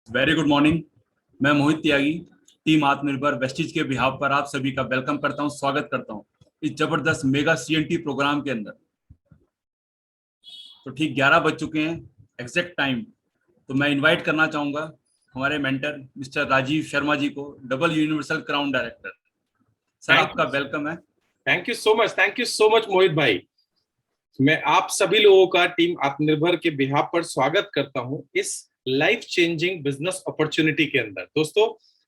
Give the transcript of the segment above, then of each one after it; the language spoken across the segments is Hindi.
Very good morning. मैं मोहित त्यागी, टीम आत्मनिर्भर वेस्टिज के बिहाफ पर आप सभी का वेलकम करता हूं, स्वागत करता हूं इस जबरदस्त मेगा सीएनटी प्रोग्राम के अंदर। तो ठीक 11 बज चुके हैं एग्जैक्ट टाइम। तो मैं इनवाइट करना चाहूंगा हमारे मेंटर मिस्टर राजीव शर्मा जी को, double universal crown director. Sir, thank आपका वेलकम है। थैंक यू सो मच मोहित भाई। मैं आप सभी लोगों का टीम आत्मनिर्भर के बिहाफ पर स्वागत करता हूं इस लाइफ चेंजिंग बिजनेस अपॉर्चुनिटी के अंदर। दोस्तों,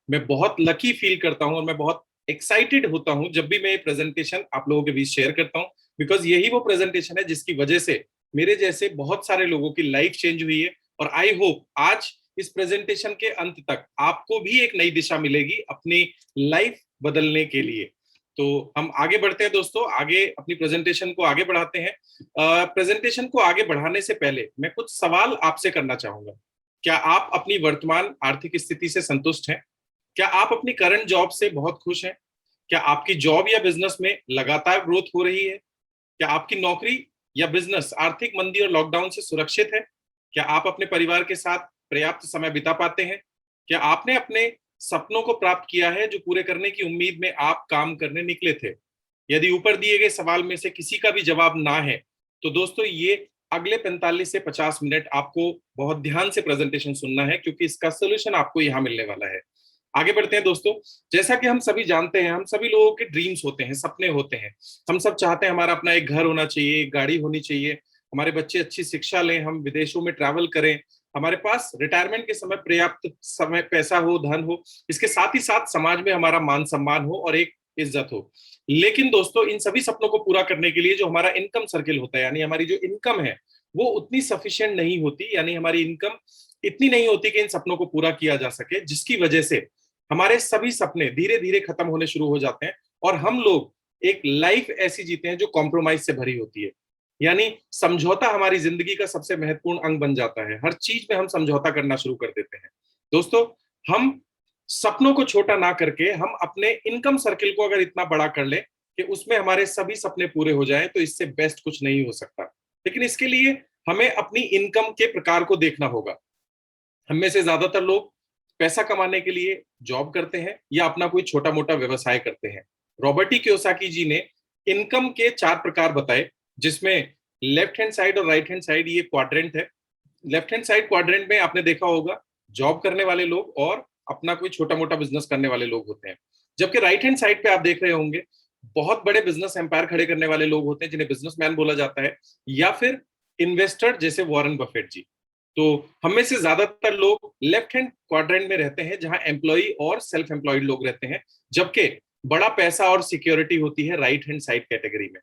मैं बहुत लकी फील करता हूं और मैं बहुत एक्साइटेड होता हूं जब भी मैं ये प्रेजेंटेशन आप लोगों के बीच शेयर करता हूं, बिकॉज यही वो प्रेजेंटेशन है जिसकी वजह से मेरे जैसे बहुत सारे लोगों की लाइफ चेंज हुई है। और आई होप आज इस प्रेजेंटेशन के अंत तक आपको भी एक नई दिशा मिलेगी अपनी लाइफ बदलने के लिए। तो हम आगे बढ़ते हैं दोस्तों, आगे अपनी प्रेजेंटेशन को आगे बढ़ाते हैं। प्रेजेंटेशन को आगे बढ़ाने से पहले मैं कुछ सवाल आपसे करना चाहूंगा। क्या आप अपनी वर्तमान आर्थिक स्थिति से संतुष्ट हैं? क्या आप अपनी करंट जॉब से बहुत खुश हैं? क्या आपकी जॉब या बिजनेस में लगातार ग्रोथ हो रही है? क्या आपकी नौकरी या बिजनेस आर्थिक मंदी और लॉकडाउन से सुरक्षित है? क्या आप अपने परिवार के साथ पर्याप्त समय बिता पाते हैं? क्या आपने अपने सपनों को प्राप्त किया है जो पूरे करने की उम्मीद में आप काम करने निकले थे? यदि ऊपर दिए गए सवाल में से किसी का भी जवाब ना है तो दोस्तों ये अगले 45 से 50 मिनट आपको बहुत ध्यान से प्रेजेंटेशन सुनना है, क्योंकि इसका सोल्यूशन आपको यहाँ मिलने वाला है। आगे बढ़ते हैं दोस्तों। जैसा कि हम सभी जानते हैं, हम सभी लोगों के ड्रीम्स होते हैं, सपने होते हैं। हम सब चाहते हैं हमारा अपना एक घर होना चाहिए, एक गाड़ी होनी चाहिए, हमारे बच्चे अच्छी शिक्षा लें, हम विदेशों में ट्रैवल करें, हमारे पास रिटायरमेंट के समय पर्याप्त समय पैसा हो, धन हो, इसके साथ ही साथ समाज में हमारा मान सम्मान हो और एक इज्जत हो। लेकिन दोस्तों, इन सभी सपनों को पूरा करने के लिए जो हमारा इनकम सर्किल होता है, यानी हमारी जो इनकम है, वो उतनी सफिशिएंट नहीं होती, यानी हमारी इनकम इतनी नहीं होती कि इन सपनों को पूरा किया जा सके, जिसकी वजह से हमारे सभी सपने धीरे धीरे खत्म होने शुरू हो जाते हैं और हम लोग एक लाइफ ऐसी जीते हैं जो कॉम्प्रोमाइज से भरी होती है। यानी समझौता हमारी जिंदगी का सबसे महत्वपूर्ण अंग बन जाता है। हर चीज में हम समझौता करना शुरू कर देते हैं। दोस्तों, हम सपनों को छोटा ना करके हम अपने इनकम सर्किल को अगर इतना बड़ा कर ले कि उसमें हमारे सभी सपने पूरे हो जाएं, तो इससे बेस्ट कुछ नहीं हो सकता। लेकिन इसके लिए हमें अपनी इनकम के प्रकार को देखना होगा। हम में से ज्यादातर लोग पैसा कमाने के लिए जॉब करते हैं या अपना कोई छोटा मोटा व्यवसाय करते हैं। रॉबर्ट कियोसाकी जी ने इनकम के 4 प्रकार बताए, जिसमें लेफ्ट हैंड साइड और राइट हैंड साइड ये क्वाड्रेंट है। लेफ्ट हैंड साइड क्वाड्रेंट में आपने देखा होगा जॉब करने वाले लोग और अपना कोई छोटा मोटा बिजनेस करने वाले लोग होते हैं। जबकि राइट हैंड साइड पे आप देख रहे होंगे बहुत बड़े बिजनेस एम्पायर खड़े करने वाले लोग होते हैं, जिन्हें बिजनेसमैन बोला जाता है, या फिर इन्वेस्टर जैसे वॉरेन बफेट जी। तो हम में से ज्यादातर लोग लेफ्ट हैंड क्वाड्रेंट में रहते हैं, जहां एम्प्लॉय और सेल्फ एम्प्लॉयड लोग रहते हैं, जबकि बड़ा पैसा और सिक्योरिटी होती है राइट हैंड साइड कैटेगरी में।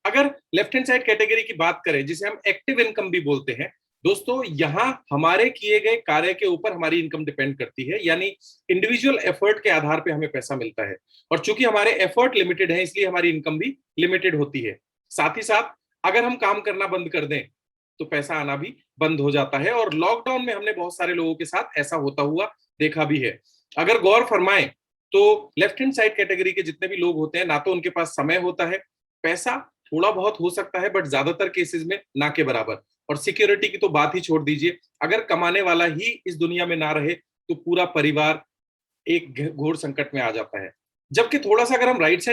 अगर लेफ्ट हैंड साइड कैटेगरी की बात करें, जिसे हम एक्टिव इनकम भी बोलते हैं, दोस्तों यहां हमारे किए गए कार्य के ऊपर हमारी इनकम डिपेंड करती है, यानी इंडिविजुअल एफर्ट के आधार पे हमें पैसा मिलता है। और चूंकि हमारे एफर्ट लिमिटेड है, इसलिए हमारी इनकम भी लिमिटेड होती है। साथ ही साथ अगर हम काम करना बंद कर दें तो पैसा आना भी बंद हो जाता है, और लॉकडाउन में हमने बहुत सारे लोगों के साथ ऐसा होता हुआ देखा भी है। अगर गौर फरमाएं तो लेफ्ट हैंड साइड कैटेगरी के जितने भी लोग होते हैं, ना तो उनके पास समय होता है, पैसा थोड़ा बहुत हो सकता है बट ज्यादातर केसेस में ना के बराबर, और सिक्योरिटी की तो बात ही छोड़ दीजिए। अगर कमाने वाला ही इस दुनिया में ना रहे तो पूरा परिवार एक घोर संकट में आ जाता है। जबकि थोड़ा सा अगर हम राइट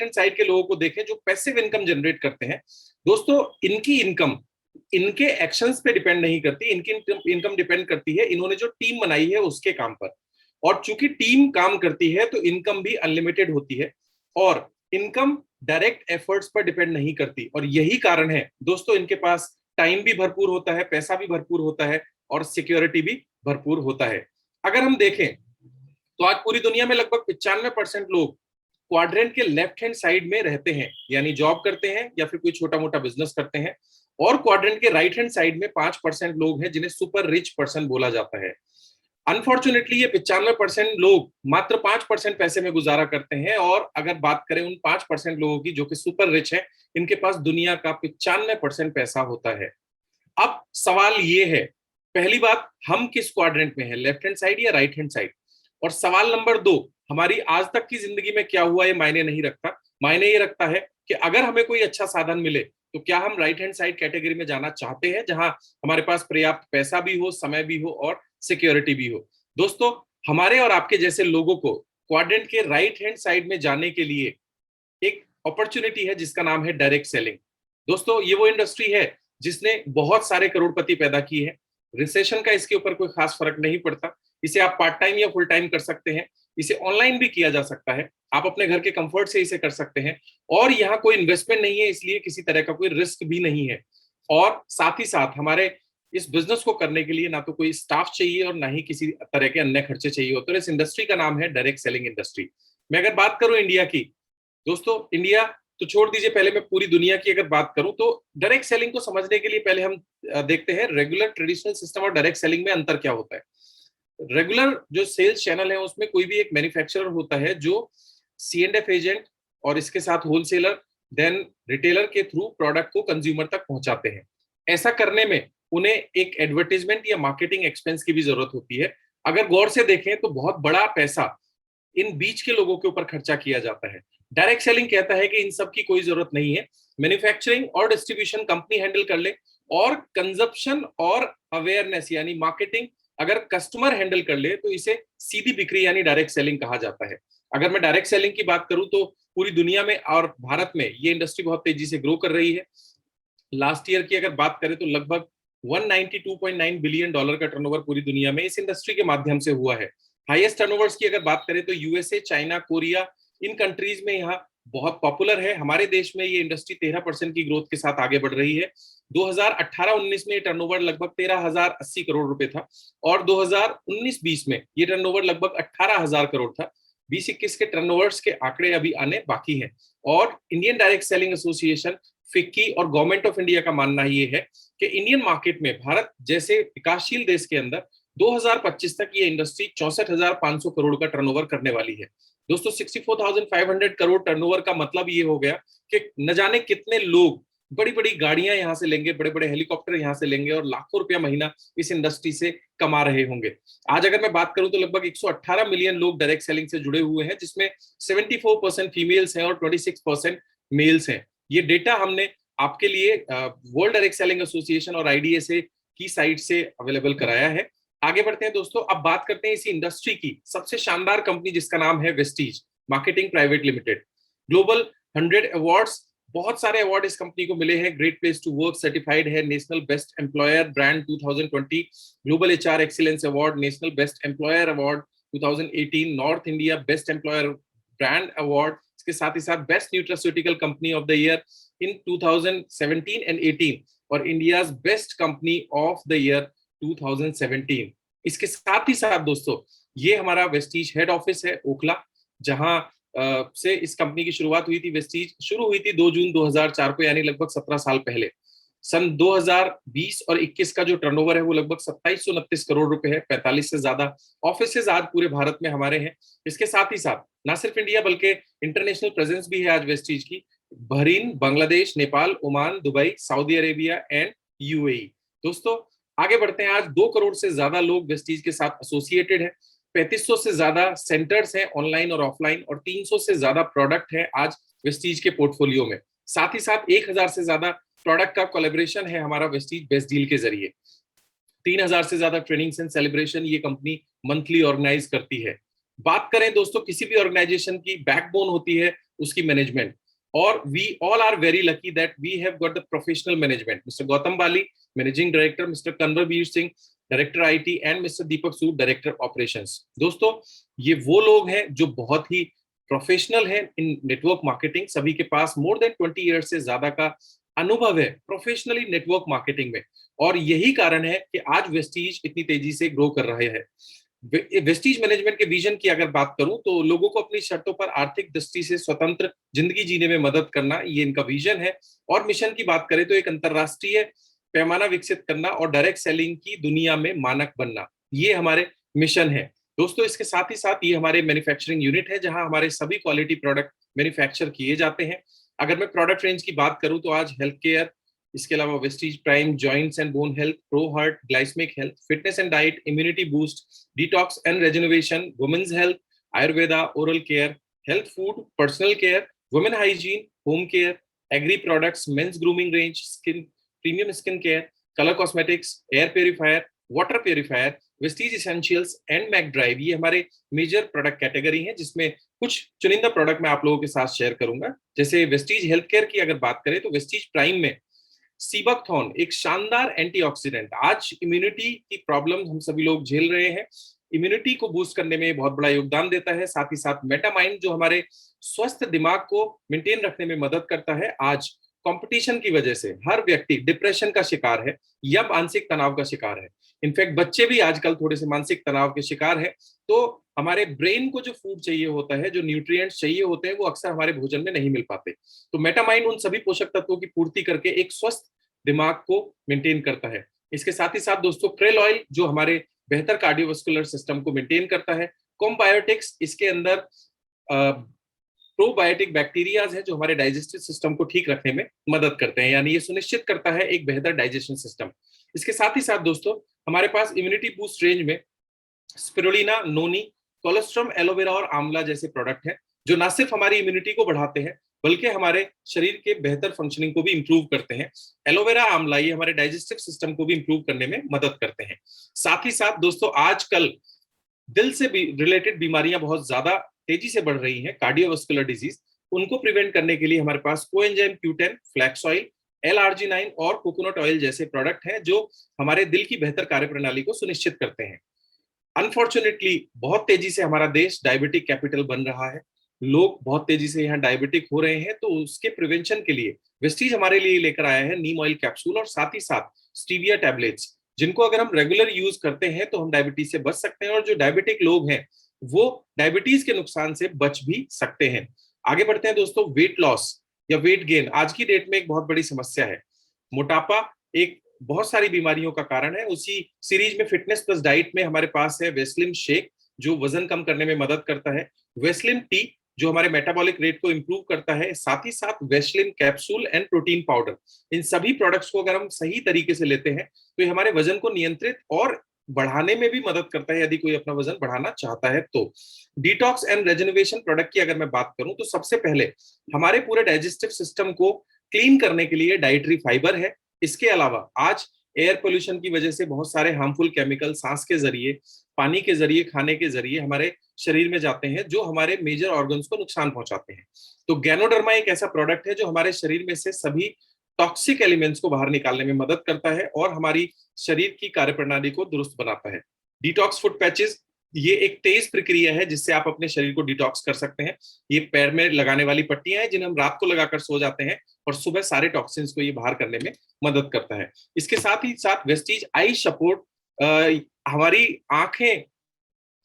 हैंड साइड के लोगों को देखें जो पैसिव इनकम जनरेट करते हैं, दोस्तों इनकी इनकम इनके एक्शंस पे डिपेंड नहीं करती, इनकी इनकम डिपेंड करती है इन्होंने जो टीम बनाई है उसके काम पर। और चूंकि टीम काम करती है तो इनकम भी अनलिमिटेड होती है, और इनकम डायरेक्ट एफर्ट्स पर डिपेंड नहीं करती। और यही कारण है दोस्तों, इनके पास टाइम भी भरपूर होता है, पैसा भी भरपूर होता है, और सिक्योरिटी भी भरपूर होता है। अगर हम देखें तो आज पूरी दुनिया में लगभग 95% लोग क्वाड्रेंट के लेफ्ट हैंड साइड में रहते हैं, यानी जॉब करते हैं या फिर कोई छोटा मोटा बिजनेस करते हैं। और क्वाड्रेंट के राइट हैंड साइड में 5% लोग हैं जिन्हें सुपर रिच पर्सन बोला जाता है। अनफॉर्चुनेटली ये 95% लोग मात्र 5% पैसे में गुजारा करते हैं, और अगर बात करें उन 5% लोगों की जो कि सुपर रिच है, इनके पास दुनिया का 95% पैसा होता है। अब सवाल ये है, पहली बात, हम किस क्वाड्रेंट में है, लेफ्ट हैंड साइड या राइट हैंड साइड? और सवाल नंबर 2, हमारी आज तक की जिंदगी में क्या हुआ ये मायने नहीं रखता। मायने ये रखता है कि अगर हमें कोई अच्छा साधन मिले तो क्या हम राइट हैंड साइड कैटेगरी में जाना चाहते हैं, जहां हमारे पास पर्याप्त पैसा भी हो, समय भी हो और सिक्योरिटी भी हो। दोस्तों, हमारे और आपके जैसे लोगों को क्वाड्रेंट के राइट हैंड साइड में जाने के लिए एक अपॉर्चुनिटी है जिसका नाम है डायरेक्ट सेलिंग। दोस्तों, ये वो इंडस्ट्री है जिसने बहुत सारे करोड़पति पैदा किए हैं। रिसेशन का इसके ऊपर कोई खास फर्क नहीं पड़ता। इसे आप पार्ट टाइम या फुल टाइम कर सकते हैं। इसे ऑनलाइन भी किया जा सकता है। आप अपने घर के कंफर्ट से इसे कर सकते हैं। और यहाँ कोई इन्वेस्टमेंट नहीं है, इसलिए किसी तरह का कोई रिस्क भी नहीं है। और साथ ही साथ हमारे इस बिजनेस को करने के लिए ना तो कोई स्टाफ चाहिए और ना ही किसी तरह के अन्य खर्चे चाहिए होते हैं। इस इंडस्ट्री का नाम है डायरेक्ट सेलिंग इंडस्ट्री। मैं अगर बात करूं इंडिया की, दोस्तों इंडिया तो छोड़ दीजिए, पहले मैं पूरी दुनिया की अगर बात करूं तो डायरेक्ट सेलिंग को समझने के लिए पहले हम देखते हैं रेगुलर ट्रेडिशनल सिस्टम और डायरेक्ट सेलिंग में अंतर क्या होता है। रेगुलर जो सेल्स चैनल है उसमें कोई भी एक मैन्युफैक्चरर होता है जो C&F एजेंट और इसके साथ होलसेलर देन रिटेलर के थ्रू प्रोडक्ट को कंज्यूमर तक पहुंचाते हैं। ऐसा करने में उन्हें एक एडवर्टाइजमेंट या मार्केटिंग एक्सपेंस की भी जरूरत होती है। अगर गौर से देखें तो बहुत बड़ा पैसा इन बीच के लोगों के ऊपर खर्चा किया जाता है। डायरेक्ट सेलिंग कहता है कि इन सब की कोई जरूरत नहीं है, मैन्युफैक्चरिंग और डिस्ट्रीब्यूशन कंपनी हैंडल कर ले, और कंजप्शन और अवेयरनेस यानी मार्केटिंग अगर कस्टमर हैंडल कर ले तो इसे सीधी बिक्री यानी डायरेक्ट सेलिंग कहा जाता है। अगर मैं डायरेक्ट सेलिंग की बात करूं तो पूरी दुनिया में और भारत में ये इंडस्ट्री बहुत तेजी से ग्रो कर रही है। लास्ट ईयर की अगर बात करें तो लगभग $192.9 बिलियन का टर्नओवर पूरी दुनिया में इस इंडस्ट्री के माध्यम से हुआ है। हाईएस्ट टर्नओवर्स की अगर बात करें तो यूएसए, चाइना, कोरिया, इन कंट्रीज में यहाँ बहुत पॉपुलर है। हमारे देश में ये इंडस्ट्री 13% की ग्रोथ के साथ आगे बढ़ रही है। 2018-19 में ये टर्नओवर लगभग 13,080 करोड़ रुपए था और 2019-20 में ये टर्नओवर लगभग 18,000 करोड़ था। 20-21 के टर्नओवर्स के आंकड़े अभी आने बाकी हैं। और Indian direct selling association, FICCI और गवर्नमेंट ऑफ इंडिया का मानना ये है कि इंडियन मार्केट में भारत जैसे विकासशील देश के अंदर 2025 तक ये इंडस्ट्री 64,500 करोड़ का टर्नओवर करने वाली है। दोस्तों, 64,500 करोड़ टर्नओवर का मतलब ये हो गया कि न जाने कितने लोग बड़ी बड़ी गाड़ियां यहां से लेंगे, बड़े बड़े हेलीकॉप्टर यहां से लेंगे और लाखों रुपया महीना इस इंडस्ट्री से कमा रहे होंगे। आज अगर मैं बात करूं तो लगभग 118 मिलियन लोग डायरेक्ट सेलिंग से जुड़े हुए हैं, जिसमें 74% फीमेल्स हैं और 26% मेल्स हैं। ये डेटा हमने आपके लिए वर्ल्ड डायरेक्ट सेलिंग एसोसिएशन और IDSA की साइट से अवेलेबल कराया है। आगे बढ़ते हैं दोस्तों, अब बात करते हैं इसी इंडस्ट्री की सबसे शानदार कंपनी जिसका नाम है Vestige marketing private limited. Global 100 awards, बहुत सारे अवार्ड इस कंपनी को मिले हैं। Great place to work certified है, national best employer brand 2020, global HR excellence award, national best employer award 2018, north India best employer brand award, इसके साथ ही साथ best nutraceutical company of the year in 2017 and 18 और India's best company of the year 2017। इसके साथ ही साथ दोस्तों, ये हमारा वेस्टीज हेड ऑफिस है ओखला, जहां से इस कंपनी की शुरुआत हुई थी। वेस्टीज शुरू हुई थी 2 जून 2004 को, यानी लगभग 17 साल पहले। सन 2020 और 21 का जो टर्नओवर है वो लगभग 2729 करोड़ रुपए है। 45 से ज्यादा ऑफिसेज आज पूरे भारत में हमारे हैं। इसके साथ ही साथ ना सिर्फ इंडिया बल्कि इंटरनेशनल प्रेजेंस भी है आज वेस्टीज की। Bahrain, Bangladesh, Nepal, Oman, Dubai, Saudi Arabia and UAE। दोस्तों, आगे बढ़ते हैं। आज 2 करोड़ से ज्यादा लोग वेस्टीज के साथ एसोसिएटेड है। 3500 से ज्यादा सेंटर्स हैं ऑनलाइन और ऑफलाइन, और 300 से ज्यादा प्रोडक्ट है आज वेस्टीज के पोर्टफोलियो में। साथ ही साथ 1000 से ज्यादा प्रोडक्ट का कोलैबोरेशन है हमारा वेस्टीज बेस्ट डील के जरिए। 3000 से ज्यादा ट्रेनिंग्स एंड सेलिब्रेशन ये कंपनी मंथली ऑर्गेनाइज करती है। बात करें दोस्तों, किसी भी ऑर्गेनाइजेशन की बैकबोन होती है उसकी मैनेजमेंट, और we all are very lucky that we have got the professional management. Mister Gautam Bali, managing director, mister Kanwarveer Singh, director IT, and mister Deepak Sood, director operations. दोस्तों, ये वो लोग हैं जो बहुत ही प्रोफेशनल हैं इन नेटवर्क मार्केटिंग। सभी के पास मोर देन 20 ईयर्स से ज्यादा का अनुभव है प्रोफेशनली नेटवर्क मार्केटिंग में, और यही कारण है कि आज वेस्टीज इतनी तेजी से ग्रो कर रहे हैं। वेस्टीज मैनेजमेंट के विजन की अगर बात करूं तो लोगों को अपनी शर्तों पर आर्थिक दृष्टि से स्वतंत्र जिंदगी जीने में मदद करना, ये इनका विजन है। और मिशन की बात करें तो एक अंतरराष्ट्रीय पैमाना विकसित करना और डायरेक्ट सेलिंग की दुनिया में मानक बनना, ये हमारे मिशन है। दोस्तों, इसके साथ ही साथ ये हमारे मैन्युफैक्चरिंग यूनिट है जहां हमारे सभी क्वालिटी प्रोडक्ट मैन्युफैक्चर किए जाते हैं। अगर मैं प्रोडक्ट रेंज की बात करूं तो आज हेल्थ केयर, इसके अलावा Vestige prime, joints and bone health, pro heart, glycemic health, fitness and diet, immunity boost, detox and rejuvenation, women's health, Ayurveda, oral care, health food, personal care, women hygiene, home care, agri products, men's grooming range, skin, premium skin care, colour cosmetics, air purifier, water purifier, Vestige essentials and Mac Drive, ये हमारे मेजर प्रोडक्ट कैटेगरी हैं, जिसमें कुछ चुनिंदा प्रोडक्ट मैं आप लोगों के साथ शेयर करूंगा। जैसे वेस्टीज हेल्थ केयर की अगर बात करें तो वेस्टीज प्राइम में सीबकथॉर्न एक शानदार एंटीऑक्सीडेंट, आज इम्यूनिटी की प्रॉब्लम हम सभी लोग झेल रहे हैं, इम्यूनिटी को बूस्ट करने में बहुत बड़ा योगदान देता है। साथ ही साथ मेटामाइंड जो हमारे स्वस्थ दिमाग को मेंटेन रखने में मदद करता है। आज कंपटीशन की वजह से हर व्यक्ति डिप्रेशन का शिकार है या मानसिक तनाव का शिकार है। इनफैक्ट बच्चे भी आजकल थोड़े से मानसिक तनाव के शिकार है। तो हमारे ब्रेन को जो फूड चाहिए होता है, जो न्यूट्रिएंट्स चाहिए होते हैं, वो अक्सर हमारे भोजन में नहीं मिल पाते। तो मेटामाइंड उन सभी पोषक तत्वों की पूर्ति करके एक स्वस्थ दिमाग को मेंटेन करता है। इसके साथ ही साथ दोस्तों क्रेल ऑयल जो हमारे बेहतर कार्डियोवास्कुलर सिस्टम को मेंटेन करता है। कॉम्बायोटिक्स, इसके अंदर प्रोबायोटिक बैक्टीरियाज हैं जो हमारे डाइजेस्टिव सिस्टम को ठीक रखने में मदद करते हैं, यानी ये सुनिश्चित करता है एक बेहतर डाइजेशन सिस्टम। इसके साथ ही साथ दोस्तों हमारे पास इम्यूनिटी बूस्ट रेंज में स्पिरुलिना, नोनी, कोलेस्ट्रम, एलोवेरा और आंवला जैसे प्रोडक्ट हैं जो न सिर्फ हमारी इम्यूनिटी को बढ़ाते हैं बल्कि हमारे शरीर के बेहतर फंक्शनिंग को भी इंप्रूव करते हैं। एलोवेरा, आंवला ये हमारे डाइजेस्टिव सिस्टम को भी इंप्रूव करने में मदद करते हैं। साथ ही साथ दोस्तों आजकल दिल से रिलेटेड बीमारियां बहुत ज्यादा तेजी से बढ़ रही हैं, कार्डियोवास्कुलर डिजीज, उनको प्रिवेंट करने के लिए हमारे पास coenzyme Q10, flax oil, L-arginine और कोकोनट ऑयल जैसे प्रोडक्ट हैं जो हमारे दिल की बेहतर कार्यप्रणाली को सुनिश्चित करते हैं। अनफॉर्चुनेटली बहुत तेजी से हमारा देश डायबिटिक कैपिटल बन रहा है, लोग बहुत तेजी से यहाँ डायबिटिक हो रहे हैं। तो उसके प्रिवेंशन के लिए वेस्टीज हमारे लिए लेकर आया है नीम ऑयल कैप्सूल और साथ ही साथ स्टीविया टैबलेट्स, जिनको अगर हम रेगुलर यूज करते हैं तो हम डायबिटीज से बच सकते हैं और जो डायबिटिक लोग हैं वो डायबिटीज के नुकसान से बच भी सकते हैं। आगे बढ़ते हैं दोस्तों। वेट लॉस या वेट गेन आज की डेट में एक बहुत बड़ी समस्या है। मोटापा एक बहुत सारी बीमारियों का कारण है। उसी सीरीज में फिटनेस प्लस डाइट में हमारे पास है वेस्लिम शेक जो वजन कम करने में मदद करता है, वेस्लिम टी जो हमारे मेटाबॉलिक रेट को इंप्रूव करता है, साथ ही साथ Veslim capsule and protein powder. इन सभी प्रोडक्ट्स को अगर हम सही तरीके से लेते हैं तो ये हमारे वजन को नियंत्रित और बढ़ाने में भी मदद करता है यदि कोई अपना वजन बढ़ाना चाहता है तो। डिटॉक्स एंड रेजुनरेशन प्रोडक्ट की अगर मैं बात करूं तो सबसे पहले हमारे पूरे डाइजेस्टिव सिस्टम को क्लीन करने के लिए डाइटरी फाइबर है। इसके अलावा आज एयर पोल्यूशन की वजह से बहुत सारे हार्मफुल केमिकल सांस के जरिए, पानी के जरिए, खाने के जरिए हमारे शरीर में जाते हैं जो हमारे मेजर ऑर्गन्स को नुकसान पहुंचाते हैं। तो गैनोडर्मा एक ऐसा प्रोडक्ट है जो हमारे शरीर में से सभी टॉक्सिक एलिमेंट्स को बाहर निकालने में मदद करता है और हमारी शरीर की कार्यप्रणाली को दुरुस्त बनाता है। डिटॉक्स फुट पैचेस ये एक तेज प्रक्रिया है जिससे आप अपने शरीर को डिटॉक्स कर सकते हैं। ये पैर में लगाने वाली पट्टियां हैं जिन्हें हम रात को लगाकर सो जाते हैं और सुबह सारे टॉक्सिन्स को ये बाहर करने में मदद करता है। इसके साथ ही साथ वेस्टीज आई सपोर्ट, हमारी आंखें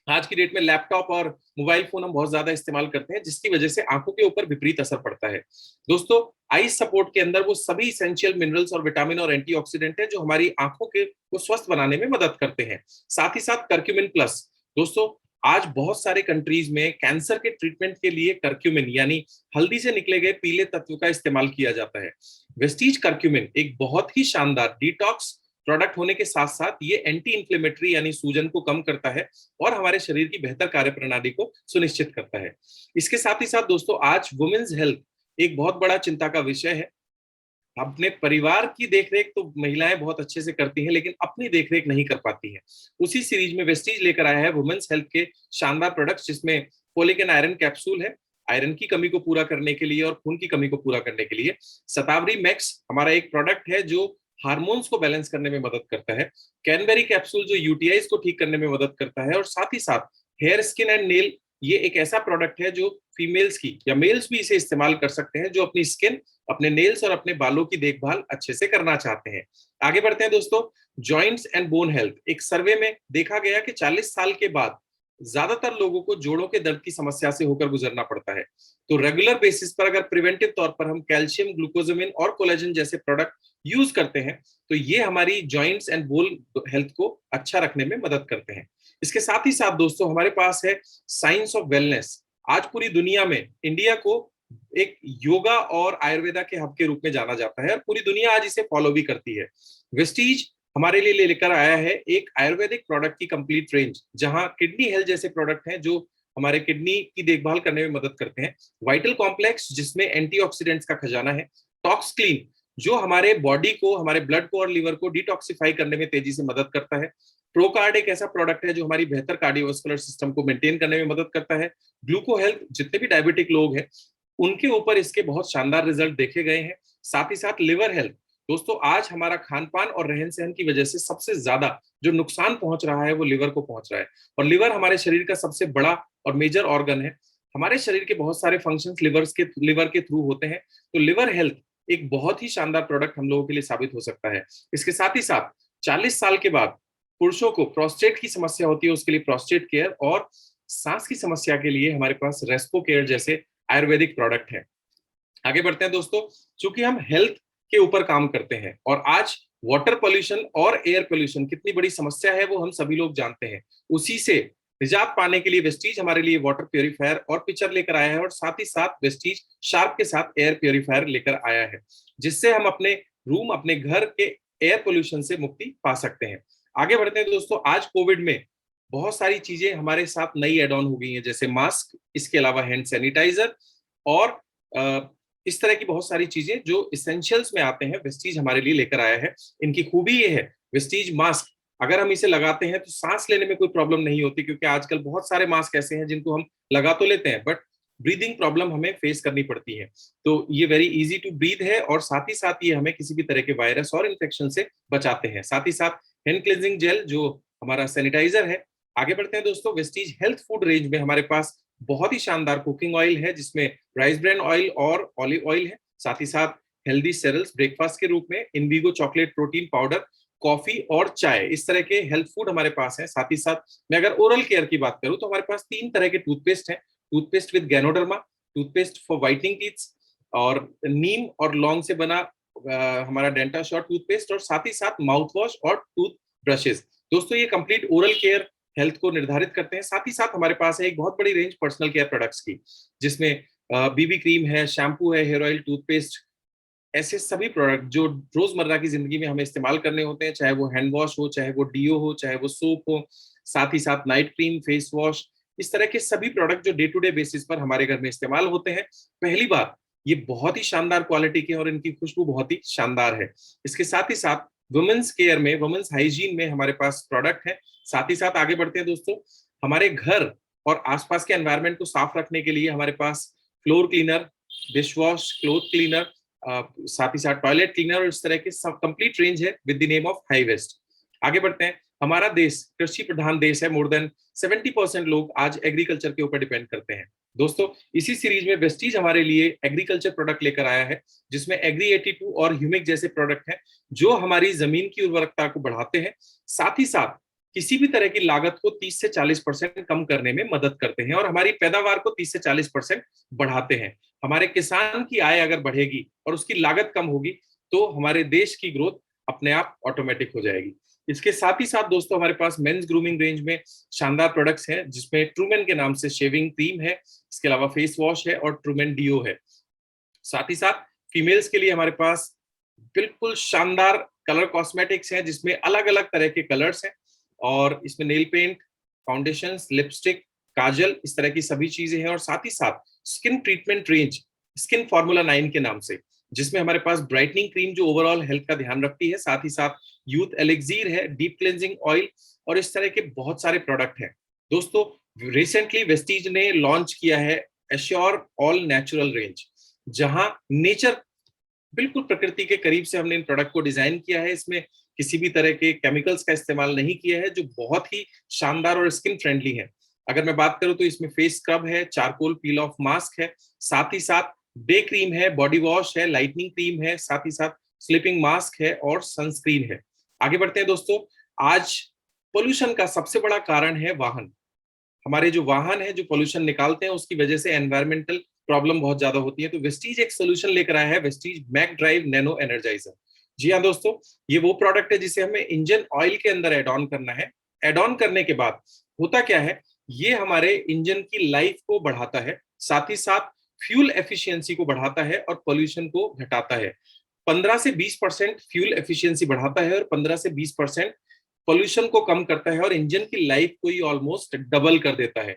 आज की डेट में लैपटॉप और मोबाइल फोन हम बहुत ज्यादा इस्तेमाल करते हैं जिसकी वजह से आंखों के ऊपर विपरीत असर पड़ता है। दोस्तों आई सपोर्ट के अंदर वो सभी इसेंशियल मिनरल्स और विटामिन और एंटीऑक्सीडेंट है जो हमारी आंखों के को स्वस्थ बनाने में मदद करते हैं। साथ ही साथ करक्यूमिन प्लस, दोस्तों आज बहुत सारे कंट्रीज में कैंसर के ट्रीटमेंट के लिए करक्यूमिन यानी हल्दी से निकले गए पीले तत्व का इस्तेमाल किया जाता है। वेस्टीज करक्यूमिन एक बहुत ही शानदार डिटॉक्स प्रोडक्ट होने के साथ साथ ये एंटी इंफ्लेमेटरी यानी सूजन को कम करता है और हमारे शरीर की बेहतर कार्यप्रणाली को सुनिश्चित करता है। इसके साथ ही साथ दोस्तों आज वुमेन्स हेल्थ एक बहुत बड़ा चिंता का विषय है। अपने परिवार की देखरेख तो महिलाएं बहुत अच्छे से करती हैं लेकिन अपनी देखरेख नहीं कर पाती हैं। उसी सीरीज में वेस्टीज लेकर आया है वुमेन्स हेल्थ के शानदार प्रोडक्ट्स जिसमें फोलिक एंड आयरन कैप्सूल है आयरन की कमी को पूरा करने के लिए और खून की कमी को पूरा करने के लिए। शतावरी मैक्स हमारा एक प्रोडक्ट है जो हार्मोन्स को बैलेंस करने में मदद करता है। कैनबेरी कैप्सूल जो यूटीआईज को ठीक करने में मदद करता है और साथ ही साथ हेयर, स्किन एंड नेल ये एक ऐसा प्रोडक्ट है जो फीमेल्स की या मेल्स भी इसे इस्तेमाल कर सकते हैं जो अपनी स्किन, अपने नेल्स और अपने बालों की देखभाल अच्छे से करना चाहते हैं। आगे बढ़ते हैं दोस्तों। जॉइंट्स एंड बोन हेल्थ, एक सर्वे में देखा गया कि 40 साल के बाद ज्यादातर लोगों को जोड़ों के दर्द की समस्या से होकर गुजरना पड़ता है। तो रेगुलर बेसिस पर अगर प्रिवेंटिव तौर पर हम कैल्शियम, ग्लूकोजामिन और कोलेजन जैसे प्रोडक्ट यूज करते हैं तो ये हमारी जॉइंट्स एंड बोन हेल्थ को अच्छा रखने में मदद करते हैं। इसके साथ ही साथ दोस्तों हमारे पास है साइंस ऑफ वेलनेस। आज पूरी दुनिया में इंडिया को एक योगा और आयुर्वेदा के हब के रूप में जाना जाता है और पूरी दुनिया आज इसे फॉलो भी करती है। वेस्टीज हमारे लिए लेकर आया है एक आयुर्वेदिक प्रोडक्ट की कंप्लीट रेंज जहां किडनी हेल्थ जैसे प्रोडक्ट हैं जो हमारे किडनी की देखभाल करने में मदद करते हैं। वाइटल कॉम्प्लेक्स जिसमें एंटीऑक्सीडेंट्स का खजाना है। टॉक्स क्लीन जो हमारे बॉडी को, हमारे ब्लड को और लिवर को डिटॉक्सिफाई करने में तेजी से मदद करता है। प्रोकार्ड एक ऐसा प्रोडक्ट है जो हमारी बेहतर कार्डियोवास्कुलर सिस्टम को मेंटेन करने में मदद करता है। ग्लूको हेल्थ, जितने भी डायबिटिक लोग हैं उनके ऊपर इसके बहुत शानदार रिजल्ट देखे गए हैं। साथ ही साथ लिवर हेल्थ, दोस्तों आज हमारा खान पान और रहन सहन की वजह से सबसे ज्यादा जो नुकसान पहुंच रहा है वो लिवर को पहुंच रहा है, और लिवर हमारे शरीर का सबसे बड़ा और मेजर ऑर्गन है। हमारे शरीर के बहुत सारे फंक्शंस लिवर के थ्रू होते हैं। तो लिवर हेल्थ एक बहुत ही शानदार प्रोडक्ट हम लोगों के लिए साबित हो सकता है। इसके साथ ही साथ 40 साल के बाद पुरुषों को प्रोस्टेट की समस्या होती है, उसके लिए प्रोस्टेट केयर, और सांस की समस्या के लिए हमारे पास रेस्पो केयर जैसे आयुर्वेदिक प्रोडक्ट है। आगे बढ़ते हैं दोस्तों, चूंकि हम हेल्थ के ऊपर काम करते हैं और आज वाटर पोल्यूशन और एयर पोल्यूशन कितनी बड़ी समस्या है वो हम सभी लोग जानते हैं। उसी से निजात पाने के लिए वेस्टीज हमारे लिए वाटर प्योरीफायर और पिक्चर लेकर आया है, और साथ ही साथ वेस्टीज शार्प के साथ एयर प्योरीफायर लेकर आया है, जिससे हम अपने रूम, अपने घर के एयर पोल्यूशन से मुक्ति पा सकते हैं। आगे बढ़ते हैं दोस्तों, आज कोविड में बहुत सारी चीजें हमारे साथ नई एड ऑन हो गई हैं, जैसे मास्क, इसके अलावा हैंड सैनिटाइजर और इस तरह की बहुत सारी चीजें जो इसेंशियल्स में आते हैं, वेस्टीज हमारे लिए लेकर आया है। इनकी खूबी ये है, वेस्टीज मास्क अगर हम इसे लगाते हैं तो सांस लेने में कोई प्रॉब्लम नहीं होती, क्योंकि आजकल बहुत सारे मास्क ऐसे हैं जिनको हम लगा तो लेते हैं बट ब्रीदिंग प्रॉब्लम हमें फेस करनी पड़ती है। तो ये वेरी इजी टू ब्रीथ है, और साथ ही साथ ये हमें किसी भी तरह के वायरस और इन्फेक्शन से बचाते हैं। साथ ही साथ हैंड क्लींजिंग जेल जो हमारा सैनिटाइजर है। आगे बढ़ते हैं दोस्तों, वेस्टीज हेल्थ फूड रेंज में हमारे पास बहुत ही शानदार कुकिंग ऑयल है, जिसमें राइस ब्रान ऑयल और ऑलिव ऑयल है। साथ ही साथ हेल्दी सेरेल्स ब्रेकफास्ट के रूप में इनवीगो चॉकलेट प्रोटीन पाउडर, कॉफी और चाय, इस तरह के हेल्थ फूड हमारे पास है। साथ ही साथ मैं अगर ओरल केयर की बात करूं तो हमारे पास 3 तरह के टूथपेस्ट हैं। Toothpaste with ganoderma, toothpaste for whitening teeth, और नीम और लौंग से बना हमारा डेंटा शॉर्ट टूथपेस्ट, और साथ ही साथ माउथ वॉश और टूथ ब्रशेस। दोस्तों ये कंप्लीट ओरल केयर हेल्थ को निर्धारित करते हैं। साथ ही साथ हमारे पास है एक बहुत बड़ी रेंज पर्सनल केयर प्रोडक्ट्स की, जिसमें बीबी क्रीम है, शैम्पू है, हेयर ऑयल, टूथपेस्ट, ऐसे सभी प्रोडक्ट जो रोजमर्रा की जिंदगी में हमें इस्तेमाल करने होते हैं, चाहे वो हैंड वॉश हो, चाहे वो डीओ हो, चाहे वो सोप हो, साथ ही साथ नाइट क्रीम, फेस वॉश, इस तरह के सभी प्रोडक्ट जो डे टू डे बेसिस पर हमारे घर में इस्तेमाल होते हैं। पहली बात, ये बहुत ही शानदार क्वालिटी के और इनकी खुशबू बहुत ही शानदार है। इसके साथ ही साथ वुमेन्स केयर में, वुमेन्स हाइजीन में हमारे पास प्रोडक्ट है। साथ ही साथ आगे बढ़ते हैं दोस्तों, हमारे घर और आसपास के एनवायरनमेंट को साफ रखने के लिए हमारे पास floor cleaner, dish wash, cloth cleaner, साथ ही साथ टॉयलेट क्लीनर, और इस तरह के कंप्लीट रेंज है with the name of high waste. आगे बढ़ते हैं, हमारा देश कृषि प्रधान देश है। मोर देन 70% लोग आज एग्रीकल्चर के ऊपर डिपेंड करते हैं। दोस्तों इसी सीरीज में वेस्टीज हमारे लिए एग्रीकल्चर प्रोडक्ट लेकर आया है, जिसमें एग्री 82 और ह्यूमिक जैसे प्रोडक्ट हैं जो हमारी जमीन की उर्वरकता को बढ़ाते हैं, साथ ही साथ किसी भी तरह की लागत को 30 से 40% कम करने में मदद करते हैं, और हमारी पैदावार को 30 से 40% बढ़ाते हैं। हमारे किसान की आय अगर बढ़ेगी और उसकी लागत कम होगी तो हमारे देश की ग्रोथ अपने आप ऑटोमेटिक हो जाएगी। इसके साथ ही साथ दोस्तों हमारे पास मेंस ग्रूमिंग रेंज में शानदार प्रोडक्ट्स हैं, जिसमें ट्रूमेन के नाम से शेविंग क्रीम है, इसके अलावा फेस वॉश है और ट्रूमेन डीओ है। साथ ही साथ फीमेल्स के लिए हमारे पास बिल्कुल शानदार कलर कॉस्मेटिक्स हैं, जिसमें अलग अलग तरह के कलर्स हैं, और इसमें नेल पेंट, फाउंडेशंस, लिपस्टिक, काजल, इस तरह की सभी चीजें हैं। और साथ ही साथ skin treatment range skin formula 9 के नाम से, जिसमें हमारे पास ब्राइटनिंग क्रीम जो ओवरऑल हेल्थ का ध्यान रखती है, साथ ही साथ यूथ एलिक्सीर है, डीप क्लेंजिंग ऑयल, और इस तरह के बहुत सारे प्रोडक्ट हैं। दोस्तों रिसेंटली वेस्टीज ने लॉन्च किया है एश्योर ऑल नेचुरल रेंज, जहां नेचर, बिल्कुल प्रकृति के करीब से हमने इन प्रोडक्ट को डिजाइन किया है। इसमें किसी भी तरह के केमिकल्स का इस्तेमाल नहीं किया है, जो बहुत ही शानदार और स्किन फ्रेंडली है। अगर मैं बात करूं तो इसमें फेस स्क्रब है, चारकोल पील ऑफ मास्क है, साथ ही साथ डे क्रीम है, बॉडी वॉश है, लाइटनिंग क्रीम है, साथ ही साथ स्लीपिंग मास्क है और सनस्क्रीन है। आगे बढ़ते हैं दोस्तों, आज पोल्यूशन का सबसे बड़ा कारण है वाहन। हमारे जो वाहन है जो पोल्यूशन निकालते हैं, उसकी वजह से एनवायरमेंटल प्रॉब्लम बहुत ज्यादा होती है। तो वेस्टीज एक सोल्यूशन लेकर आया है, Vestige Mac Drive nano energizer. जी हाँ दोस्तों, ये वो प्रोडक्ट है जिसे हमें इंजन ऑयल के अंदर एड ऑन करना है। एड ऑन करने के बाद होता क्या है, ये हमारे इंजन की लाइफ को बढ़ाता है, साथ ही साथ फ्यूल एफिशिएंसी को बढ़ाता है और पोल्यूशन को घटाता है। 15 से 20% फ्यूल एफिशिएंसी बढ़ाता है और 15 से 20% पोल्यूशन को कम करता है, और इंजन की लाइफ को ही ऑलमोस्ट डबल कर देता है।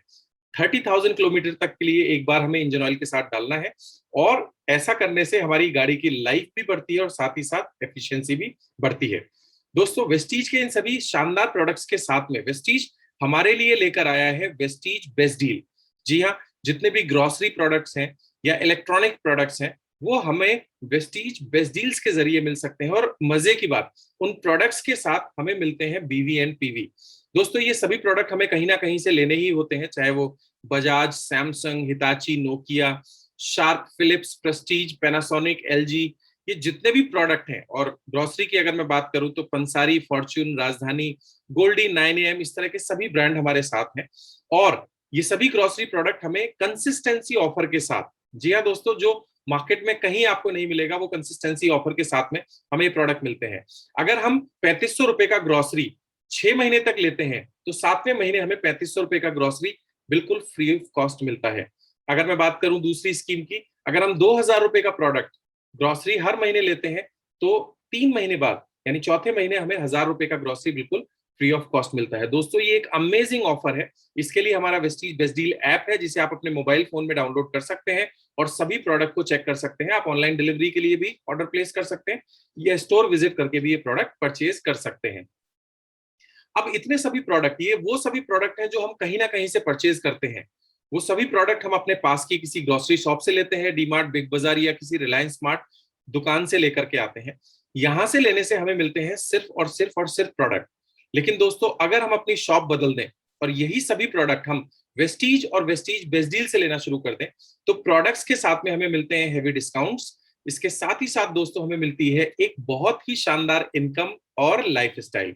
30,000 किलोमीटर तक के लिए एक बार हमें इंजन ऑयल के साथ डालना है, और ऐसा करने से हमारी गाड़ी की लाइफ भी बढ़ती है और साथ ही साथ एफिशिएंसी भी बढ़ती है। दोस्तों वेस्टीज के इन सभी शानदार प्रोडक्ट्स के साथ में वेस्टीज हमारे लिए लेकर आया है वेस्टीज बेस्ट डील। जी हाँ, जितने भी ग्रोसरी प्रोडक्ट्स हैं या इलेक्ट्रॉनिक प्रोडक्ट्स हैं वो हमें वेस्टीज बेस्ट डील्स के जरिए मिल सकते हैं। और मजे की बात, उन प्रोडक्ट्स के साथ हमें मिलते हैं बीवी एंड पीवी। दोस्तों ये सभी प्रोडक्ट हमें कहीं ना कहीं से लेने ही होते हैं, चाहे वो Bajaj, Samsung, Hitachi, Nokia, Sharp, Philips, Prestige, Panasonic, LG, ये जितने भी प्रोडक्ट हैं। और ग्रोसरी की अगर मैं बात करूं तो पंसारी, फॉर्च्यून, राजधानी, गोल्डी, 9AM, इस तरह के सभी ब्रांड हमारे साथ हैं। और ये सभी ग्रोसरी प्रोडक्ट हमें कंसिस्टेंसी ऑफर के साथ, जी हाँ दोस्तों, जो मार्केट में कहीं आपको नहीं मिलेगा वो कंसिस्टेंसी ऑफर के साथ में हमें ये प्रोडक्ट मिलते हैं। अगर हम 3500 रुपए का ग्रोसरी 6 महीने तक लेते हैं तो 7वें महीने हमें 3500 रुपए का ग्रोसरी बिल्कुल फ्री ऑफ कॉस्ट मिलता है। अगर मैं बात करूं दूसरी स्कीम की, अगर हम 2000 रुपए का प्रोडक्ट ग्रोसरी हर महीने लेते हैं तो 3 महीने बाद यानी चौथे महीने हमें 1000 रुपए का ग्रोसरी बिल्कुल फ्री ऑफ कॉस्ट मिलता है। दोस्तों ये एक अमेजिंग ऑफर है। इसके लिए हमारा वेस्टीज बेस्ट डील ऐप है जिसे आप अपने मोबाइल फोन में डाउनलोड कर सकते हैं और सभी प्रोडक्ट को चेक कर सकते हैं। आप ऑनलाइन डिलीवरी के लिए भी ऑर्डर प्लेस कर सकते हैं या स्टोर विजिट करके भी ये प्रोडक्ट परचेज कर सकते हैं। अब इतने सभी प्रोडक्ट, ये वो सभी प्रोडक्ट हैं जो हम कहीं ना कहीं से परचेज करते हैं। वो सभी प्रोडक्ट हम अपने पास की किसी ग्रोसरी शॉप से लेते हैं, डीमार्ट, बिग बाजार या किसी रिलायंस स्मार्ट दुकान से लेकर के आते हैं। यहां से लेने से हमें मिलते हैं सिर्फ प्रोडक्ट। लेकिन दोस्तों अगर हम अपनी शॉप बदल दें और यही सभी प्रोडक्ट हम वेस्टीज और वेस्टीज बेस्ट डील से लेना शुरू कर दें तो प्रोडक्ट्स के साथ में हमें मिलते हैं हेवी डिस्काउंट्स। इसके साथ ही साथ दोस्तों हमें मिलती है एक बहुत ही शानदार इनकम और लाइफस्टाइल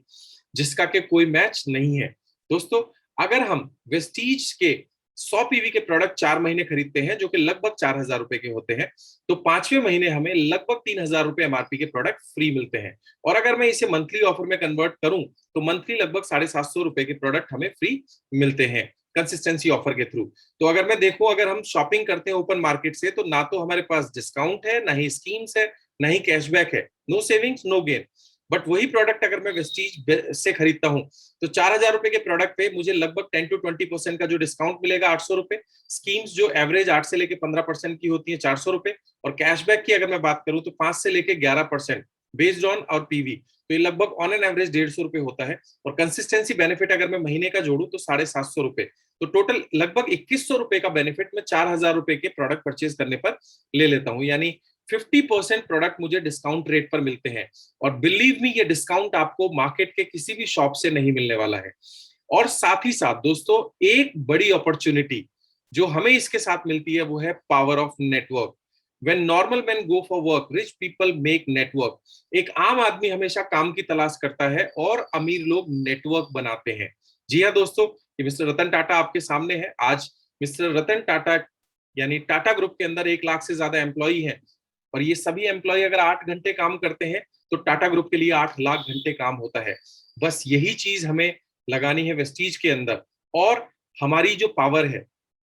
जिसका के कोई मैच नहीं है। दोस्तों अगर हम वेस्टीज के 100 पीवी के प्रोडक्ट 4 महीने खरीदते हैं जो कि लगभग 4000 रुपए के होते हैं तो 5वें महीने हमें लगभग 3000 रुपए एमआरपी के प्रोडक्ट फ्री मिलते हैं। और अगर मैं इसे मंथली ऑफर में कन्वर्ट करूं तो मंथली लगभग 750 रुपए के प्रोडक्ट हमें फ्री मिलते हैं कंसिस्टेंसी ऑफर के थ्रू। तो अगर मैं देखूं, अगर हम शॉपिंग करते हैं ओपन मार्केट से तो ना तो हमारे पास डिस्काउंट है, ना ही स्कीम्स है, ना ही कैशबैक है, no savings no gain. But वही प्रोडक्ट अगर मैं वेस्टीज से खरीदता हूं तो 4000 रुपए के प्रोडक्ट पे मुझे लगभग 10 to 20% का जो डिस्काउंट मिलेगा 800 रुपए, स्कीम्स जो एवरेज 8 से लेके 15% की होती है 400 रुपए, और कैशबैक की अगर मैं बात करूं तो 5 से लेके 11% बेस्ड ऑन और पीवी, तो ये लगभग ऑन एन एवरेज 150 रुपए होता है। और कंसिस्टेंसी बेनिफिट अगर मैं महीने का जोड़ू तो 750 रुपए, तो टोटल लगभग 2100 रुपए का बेनिफिट मैं 4000 रुपए के प्रोडक्ट परचेज करने पर ले लेता हूं। यानी 50% प्रोडक्ट मुझे डिस्काउंट रेट पर मिलते हैं। और बिलीव मी, ये डिस्काउंट आपको मार्केट के किसी भी शॉप से नहीं मिलने वाला है। और साथ ही साथ दोस्तों एक बड़ी अपॉर्चुनिटी जो हमें इसके साथ मिलती है वो है power of network. When normal men go for work, rich people make network। एक आम आदमी हमेशा काम की तलाश करता है और अमीर लोग नेटवर्क बनाते हैं। जी हाँ दोस्तों, ये मिस्टर रतन टाटा आपके सामने है। आज मिस्टर रतन टाटा यानी टाटा ग्रुप के अंदर 1 लाख से ज्यादा एम्प्लॉई हैं और ये सभी एम्प्लॉय अगर 8 घंटे काम करते हैं तो टाटा ग्रुप के लिए 8 लाख घंटे काम होता है। बस यही चीज हमें लगानी है वेस्टीज के अंदर। और हमारी जो पावर है,